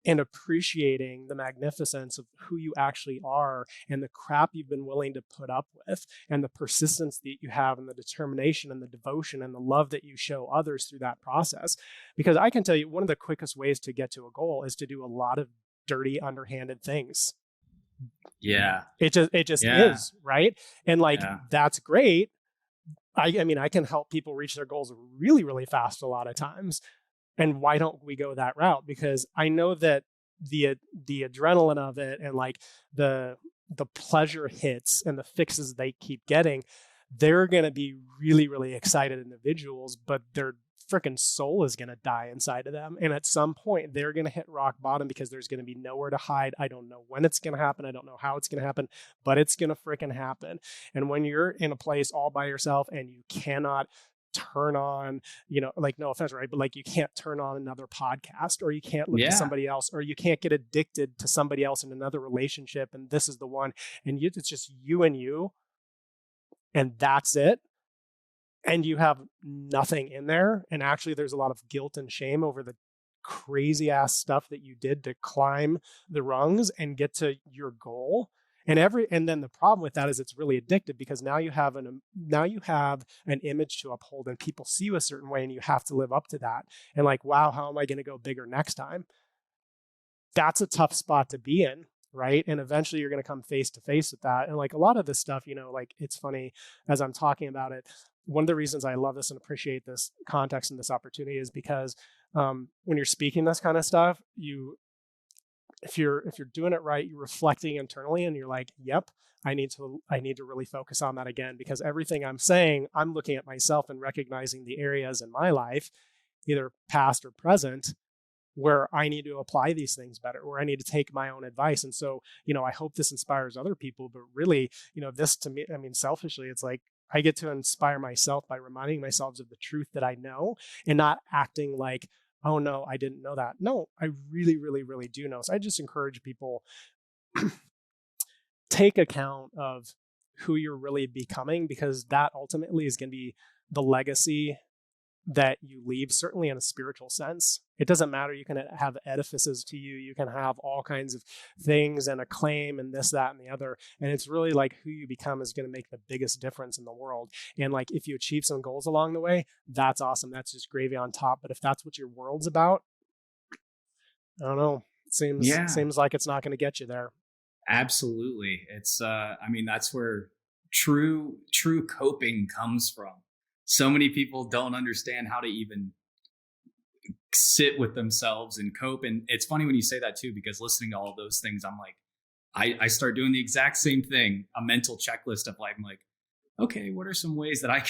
and appreciating the magnificence of who you actually are and the crap you've been willing to put up with and the persistence that you have and the determination and the devotion and the love that you show others through that process. Because I can tell you, one of the quickest ways to get to a goal is to do a lot of dirty, underhanded things. Yeah. It just is, right? And like, that's great. I mean, I can help people reach their goals really, really fast a lot of times. And why don't we go that route? Because I know that the adrenaline of it and like the pleasure hits and the fixes they keep getting, they're going to be really, really excited individuals, but their freaking soul is going to die inside of them. And at some point they're going to hit rock bottom because there's going to be nowhere to hide. I don't know when it's going to happen. I don't know how it's going to happen, but it's going to freaking happen. And when you're in a place all by yourself and you cannot turn on, like no offense, right? But like you can't turn on another podcast or you can't look at somebody else or you can't get addicted to somebody else in another relationship. And this is the one. And it's just you and you. and that's it, and you have nothing in there, and actually there's a lot of guilt and shame over the crazy ass stuff that you did to climb the rungs and get to your goal. And then the problem with that is it's really addictive, because now you have an image to uphold, and people see you a certain way, and you have to live up to that. And like, wow, how am I going to go bigger next time? That's a tough spot to be in, right? And eventually you're going to come face to face with that. And like a lot of this stuff, like it's funny as I'm talking about it. One of the reasons I love this and appreciate this context and this opportunity is because when you're speaking this kind of stuff, if you're doing it right, you're reflecting internally, and you're like, yep, I need to really focus on that again, because everything I'm saying, I'm looking at myself and recognizing the areas in my life, either past or present, where I need to apply these things better, where I need to take my own advice. And so, I hope this inspires other people, but really, this to me, I mean, selfishly, it's like I get to inspire myself by reminding myself of the truth that I know, and not acting like, oh no, I didn't know that. No, I really, really, really do know. So I just encourage people, take account of who you're really becoming, because that ultimately is going to be the legacy that you leave, certainly in a spiritual sense. It doesn't matter. You can have edifices to you. You can have all kinds of things and acclaim and this, that, and the other. And it's really like who you become is going to make the biggest difference in the world. And like, if you achieve some goals along the way, that's awesome. That's just gravy on top. But if that's what your world's about, I don't know. Seems like it's not going to get you there. Absolutely. It's, that's where true coping comes from. So many people don't understand how to even sit with themselves and cope. And it's funny when you say that too, because listening to all of those things, I'm like, I start doing the exact same thing, a mental checklist of life. I'm like, okay, what are some ways that I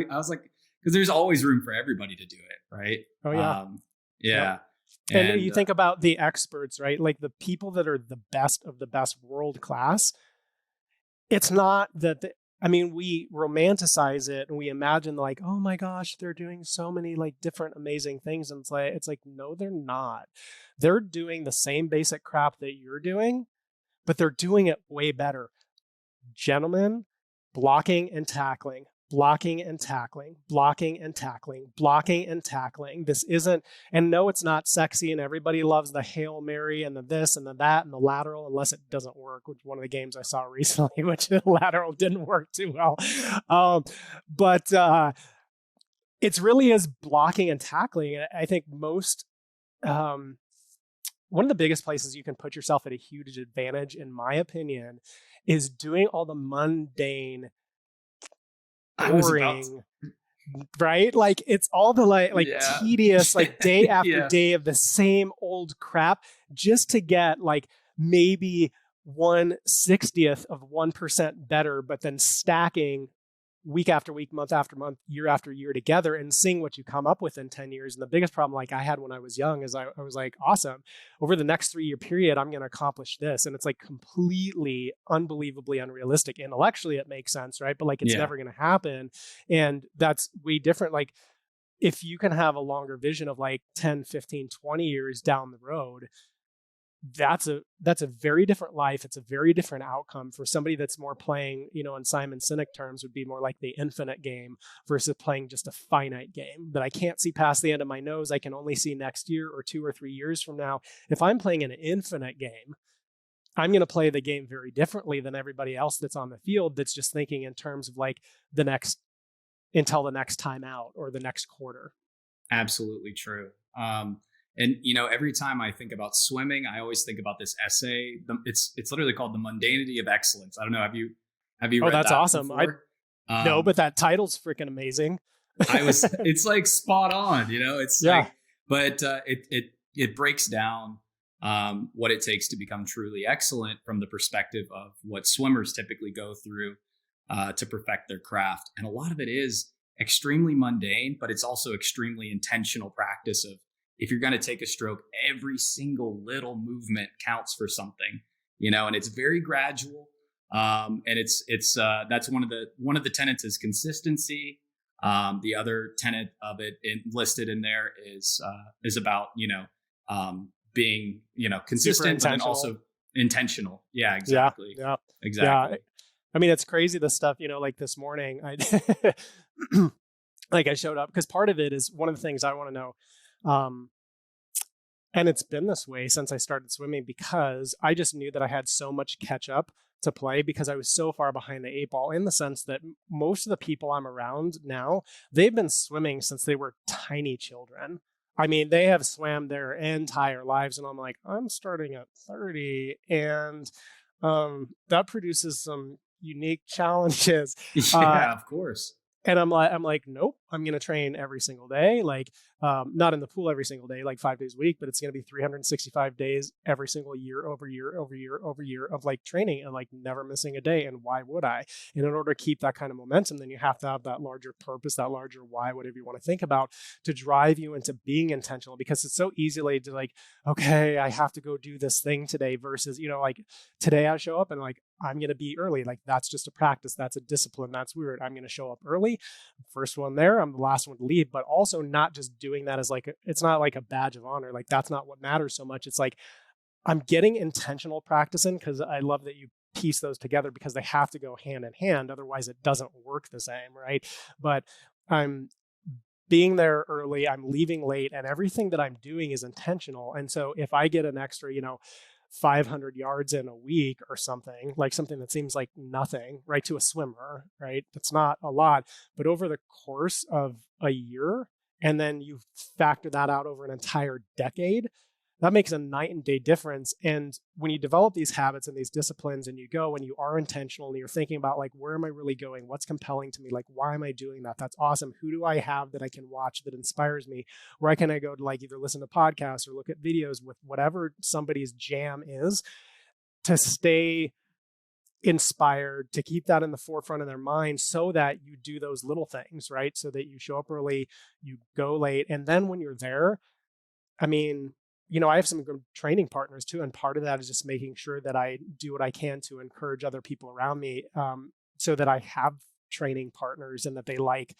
was like, because there's always room for everybody to do it. Right. Oh yeah. Yeah. Yep. And you think about the experts, right? Like the people that are the best of the best, world class. It's not that we romanticize it and we imagine like, oh my gosh, they're doing so many like different amazing things. And it's like, no, they're not. They're doing the same basic crap that you're doing, but they're doing it way better. Gentlemen, blocking and tackling, blocking and tackling, blocking and tackling, blocking and tackling. This isn't, and no, it's not sexy, and everybody loves the Hail Mary and the this and the that and the lateral, unless it doesn't work, which one of the games I saw recently, which the lateral didn't work too well. But it's really is blocking and tackling. And I think most, one of the biggest places you can put yourself at a huge advantage, in my opinion, is doing all the mundane, boring, right? Like it's all the tedious, like day after day of the same old crap, just to get like maybe 1/60th of 1% better, but then stacking week after week, month after month, year after year together, and seeing what you come up with in 10 years. And the biggest problem like I had when I was young is I was like, awesome, over the next 3-year period, I'm going to accomplish this. And it's like completely unbelievably unrealistic. Intellectually, it makes sense, right? But like, it's never going to happen. And that's way different. Like if you can have a longer vision of like 10, 15, 20 years down the road, that's a very different life. It's a very different outcome for somebody that's more playing, in Simon Sinek terms, would be more like the infinite game versus playing just a finite game that I can't see past the end of my nose. I can only see next year or 2 or 3 years from now. If I'm playing an infinite game, I'm going to play the game very differently than everybody else that's on the field that's just thinking in terms of like until the next time out or the next quarter. Absolutely true. And every time I think about swimming, I always think about this essay. It's literally called "The Mundanity of Excellence." I don't know. Have you read Oh, that's that awesome. before? No, but that title's freaking amazing. It's like spot on. It's like, but it breaks down what it takes to become truly excellent from the perspective of what swimmers typically go through to perfect their craft, and a lot of it is extremely mundane, but it's also extremely intentional practice of, if you're going to take a stroke, every single little movement counts for something, and it's very gradual. And it's that's one of the tenets is consistency. The other tenet of it listed in there is about, being, consistent, but then also intentional. Yeah, exactly. Yeah. Exactly. I mean, it's crazy, the stuff, like this morning, like I showed up because part of it is one of the things I want to know. And it's been this way since I started swimming because I just knew that I had so much catch up to play because I was so far behind the 8 ball, in the sense that most of the people I'm around now, they've been swimming since they were tiny children. I mean, they have swam their entire lives. And I'm like, I'm starting at 30, and that produces some unique challenges. Yeah, of course. And I'm like, nope, I'm going to train every single day. Like, not in the pool every single day, like 5 days a week, but it's going to be 365 days every single year over year over year over year of like training and like never missing a day. And why would I? And in order to keep that kind of momentum, then you have to have that larger purpose, that larger why, whatever you want to think about, to drive you into being intentional. Because it's so easily to like, okay, I have to go do this thing today versus, like today I show up and like, I'm going to be early. Like that's just a practice. That's a discipline. That's weird. I'm going to show up early. First one there. I'm the last one to leave, but also not just doing that as like, it's not like a badge of honor. Like that's not what matters so much. It's like, I'm getting intentional practice in because I love that you piece those together because they have to go hand in hand. Otherwise it doesn't work the same. Right. But I'm being there early, I'm leaving late, and everything that I'm doing is intentional. And so if I get an extra, 500 yards in a week or something, like something that seems like nothing, right, to a swimmer, right? That's not a lot. But over the course of a year, and then you factor that out over an entire decade, that makes a night and day difference. And when you develop these habits and these disciplines and you go and you are intentional and you're thinking about like, where am I really going? What's compelling to me? Like, why am I doing that? That's awesome. Who do I have that I can watch that inspires me? Where can I go to like either listen to podcasts or look at videos with whatever somebody's jam is, to stay inspired, to keep that in the forefront of their mind so that you do those little things, right? So that you show up early, you go late. And then when you're there, I mean, I have some good training partners too. And part of that is just making sure that I do what I can to encourage other people around me, so that I have training partners and that they like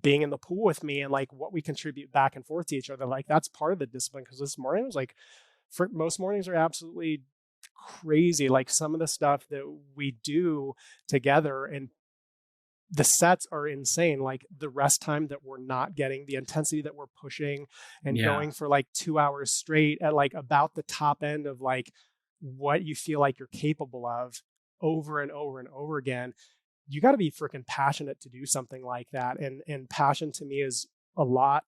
being in the pool with me and like what we contribute back and forth to each other. Like that's part of the discipline. Because this morning was like, for most mornings are absolutely crazy. Like some of the stuff that we do together, and the sets are insane. Like the rest time that we're not getting, the intensity that we're pushing and going for like 2 hours straight at like about the top end of like what you feel like you're capable of over and over and over again. You got to be freaking passionate to do something like that. And passion to me is a lot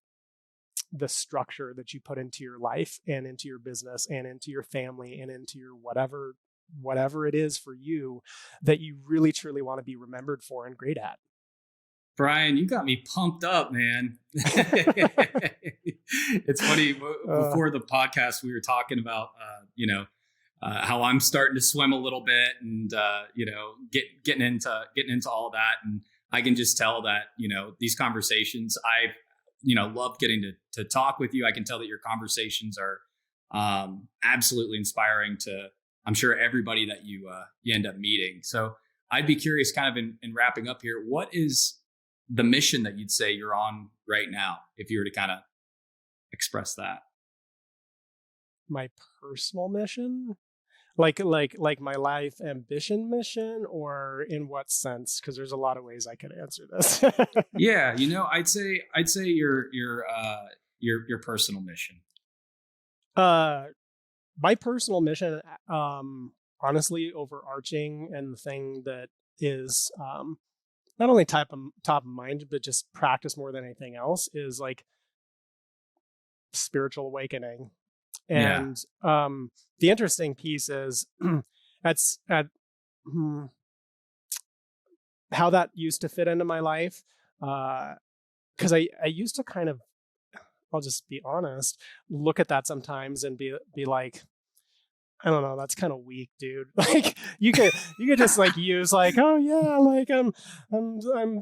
the structure that you put into your life and into your business and into your family and into your whatever it is for you that you really truly want to be remembered for and great at. Brian, you got me pumped up, man. It's funny, before the podcast we were talking about how I'm starting to swim a little bit and getting into all that, and I can just tell that these conversations, I love getting to talk with you. I can tell that your conversations are absolutely inspiring to, I'm sure, everybody that you end up meeting. So I'd be curious, kind of in wrapping up here, what is the mission that you'd say you're on right now, if you were to kind of express that? My personal mission? Like my life ambition mission, or in what sense? Because there's a lot of ways I could answer this. Yeah, I'd say your personal mission. My personal mission, honestly, overarching, and the thing that is not only top of mind, but just practice more than anything else, is like spiritual awakening. And the interesting piece is how that used to fit into my life. Because I used to kind of, I'll just be honest, look at that sometimes and be like, I don't know, that's kind of weak, dude. Like you could just like use like, oh yeah, like I'm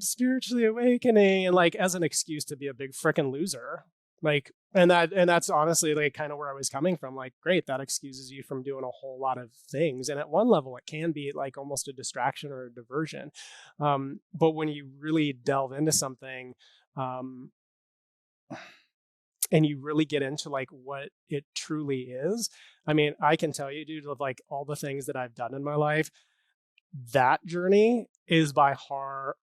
spiritually awakening, and like as an excuse to be a big freaking loser. Like, and that's honestly like kind of where I was coming from. Like, great, that excuses you from doing a whole lot of things. And at one level, it can be like almost a distraction or a diversion. But when you really delve into something, and you really get into like what it truly is. I mean, I can tell you, dude, of like all the things that I've done in my life, that journey is by far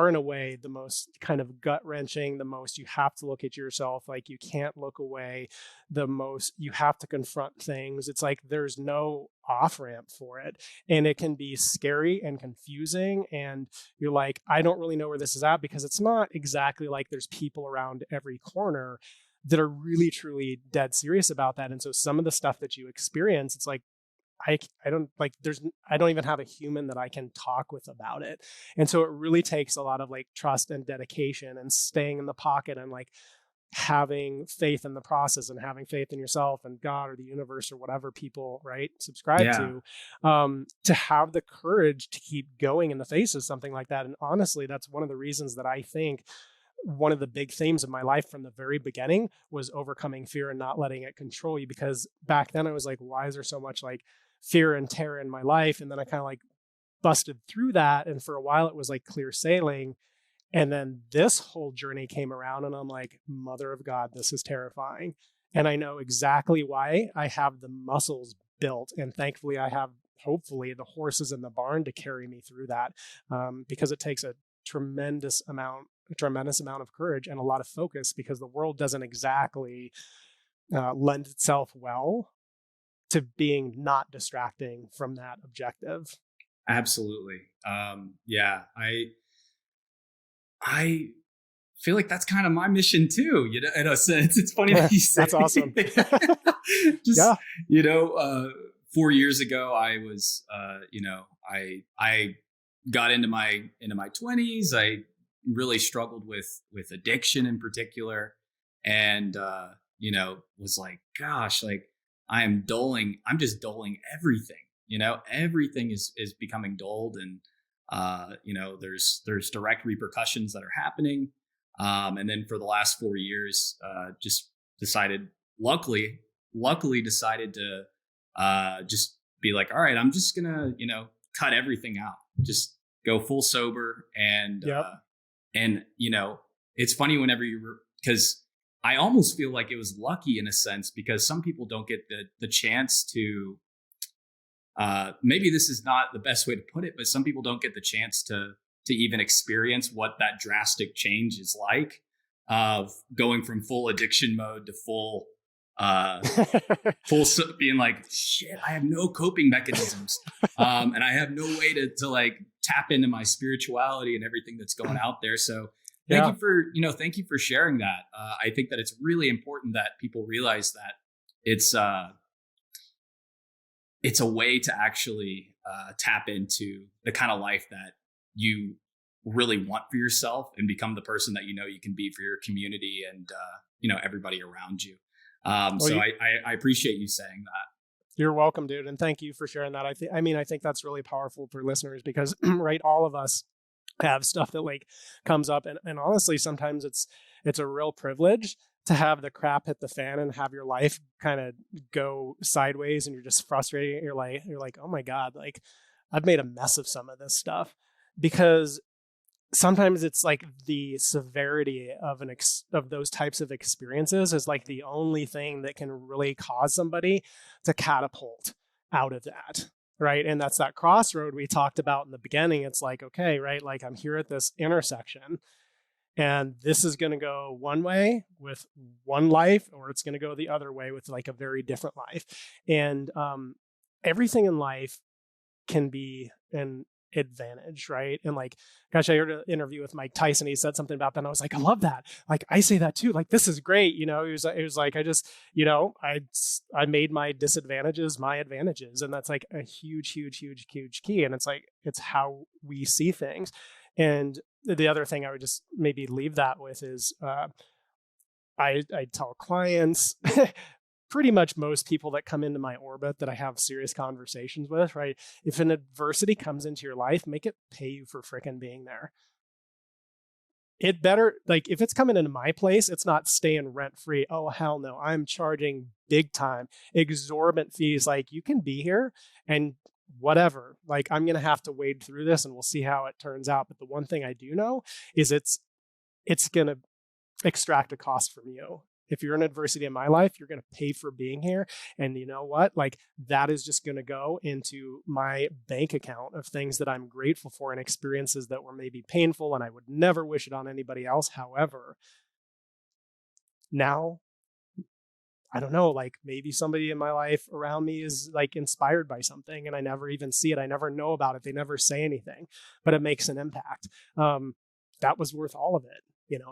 and away the most kind of gut wrenching, the most you have to look at yourself, like you can't look away, the most you have to confront things. It's like there's no off ramp for it. And it can be scary and confusing. And you're like, I don't really know where this is at, because it's not exactly like there's people around every corner that are really, truly dead serious about that. And so some of the stuff that you experience, it's like, I don't like, I don't even have a human that I can talk with about it. And so it really takes a lot of like trust and dedication and staying in the pocket and like having faith in the process and having faith in yourself and God or the universe or whatever people, right, subscribe to have the courage to keep going in the face of something like that. And honestly, that's one of the reasons that I think one of the big themes of my life from the very beginning was overcoming fear and not letting it control you. Because back then I was like, why is there so much like fear and terror in my life? And then I kind of like busted through that. And for a while it was like clear sailing. And then this whole journey came around and I'm like, mother of God, this is terrifying. And I know exactly why. I have the muscles built. And thankfully I have, hopefully, the horses in the barn to carry me through that, because it takes a tremendous amount of courage and a lot of focus, because the world doesn't exactly lend itself well to being not distracting from that objective. Absolutely. Yeah, I feel like that's kind of my mission too. You know, in a sense, it's funny that you say that's awesome. Just, 4 years ago, I was, I got into my 20s. I really struggled with addiction in particular, and was like, gosh, like I'm just dulling everything. Everything is becoming dulled, and there's direct repercussions that are happening. And then for the last 4 years, just decided, luckily decided to just be like, all right, I'm just gonna cut everything out, just go full sober. And it's funny whenever because I almost feel like it was lucky in a sense, because some people don't get the chance to, maybe this is not the best way to put it, but some people don't get the chance to even experience what that drastic change is like, of going from full addiction mode to full being like, shit, I have no coping mechanisms, and I have no way to like tap into my spirituality and everything that's going out there. So thank you for sharing that. I think that it's really important that people realize that it's a way to actually tap into the kind of life that you really want for yourself and become the person that you can be for your community and everybody around you. So I appreciate you saying that. You're welcome, dude, and thank you for sharing that. I think that's really powerful for listeners, because right, all of us have stuff that like comes up, and honestly, sometimes it's a real privilege to have the crap hit the fan and have your life kind of go sideways, and you're just frustrated. You're like, oh my God, like I've made a mess of some of this stuff. Because sometimes it's like the severity of of those types of experiences is like the only thing that can really cause somebody to catapult out of that. Right. And that's that crossroad we talked about in the beginning. It's like, okay, right, like I'm here at this intersection, and this is going to go one way with one life, or it's going to go the other way with like a very different life. And everything in life can be an advantage, right? And like, gosh, I heard an interview with Mike Tyson. He said something about that, and I was like, I love that. Like, I say that too. Like, this is great. It was like, I just, I made my disadvantages my advantages, and that's like a huge key. And it's like, it's how we see things. And the other thing I would just maybe leave that with is, I tell clients, pretty much most people that come into my orbit that I have serious conversations with, right? If an adversity comes into your life, make it pay you for frickin' being there. It better, like, if it's coming into my place, it's not staying rent free. Oh, hell no. I'm charging big time, exorbitant fees. Like, you can be here and whatever, like, I'm going to have to wade through this and we'll see how it turns out. But the one thing I do know is it's going to extract a cost from you. If you're in adversity in my life, you're going to pay for being here. And you know what? Like that is just going to go into my bank account of things that I'm grateful for and experiences that were maybe painful and I would never wish it on anybody else. However, now, I don't know, like maybe somebody in my life around me is like inspired by something and I never even see it. I never know about it. They never say anything, but it makes an impact. That was worth all of it,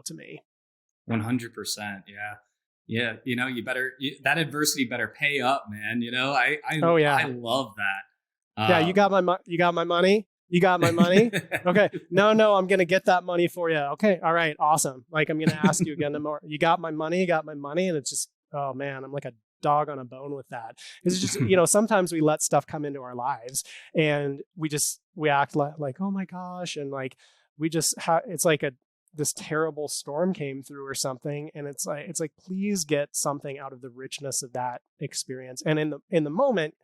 to me. 100%. Yeah. Yeah. That adversity better pay up, man. I love that. Yeah. You got my money. You got my money. Okay. No, I'm going to get that money for you. Okay. All right. Awesome. Like, I'm going to ask you again tomorrow. You got my money. And it's just, oh man, I'm like a dog on a bone with that. It's just, sometimes we let stuff come into our lives and we act like, oh my gosh. And like, we just it's like this terrible storm came through or something. And it's like, please get something out of the richness of that experience. And in the moment,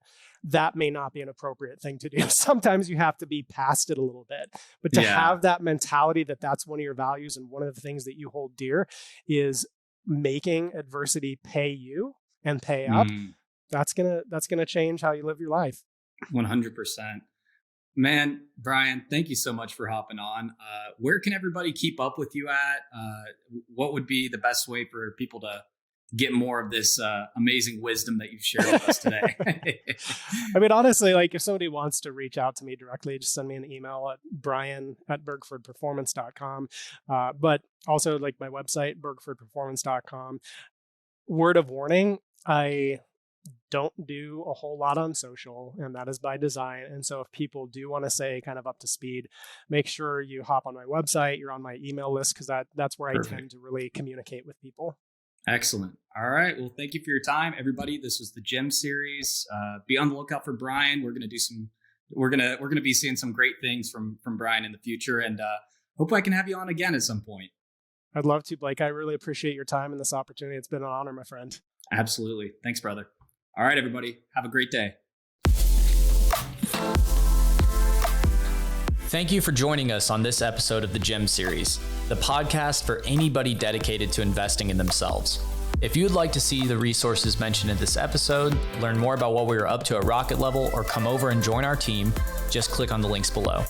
that may not be an appropriate thing to do. Sometimes you have to be past it a little bit, but to have that mentality that that's one of your values and one of the things that you hold dear is making adversity pay you and pay up. That's gonna change how you live your life. 100%. Man, Brian, thank you so much for hopping on. Where can everybody keep up with you at? What would be the best way for people to get more of this amazing wisdom that you've shared with us today? I mean, honestly, like if somebody wants to reach out to me directly, just send me an email at brian@bergfordperformance.com. But also like my website, bergfordperformance.com. Word of warning, I don't do a whole lot on social, and that is by design. And so if people do want to stay kind of up to speed, make sure you hop on my website, you're on my email list, because that's where I tend to really communicate with people. Excellent. All right. Well, thank you for your time, everybody. This was the G.E.M series. Be on the lookout for Brian. We're going to be seeing some great things from Brian in the future, and hope I can have you on again at some point. I'd love to, Blake. I really appreciate your time and this opportunity. It's been an honor, my friend. Absolutely. Thanks, brother. All right, everybody. Have a great day. Thank you for joining us on this episode of the G.E.M series, the podcast for anybody dedicated to investing in themselves. If you'd like to see the resources mentioned in this episode, learn more about what we are up to at Rocket Level, or come over and join our team, just click on the links below.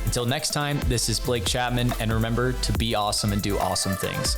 Until next time, this is Blake Chapman, and remember to be awesome and do awesome things.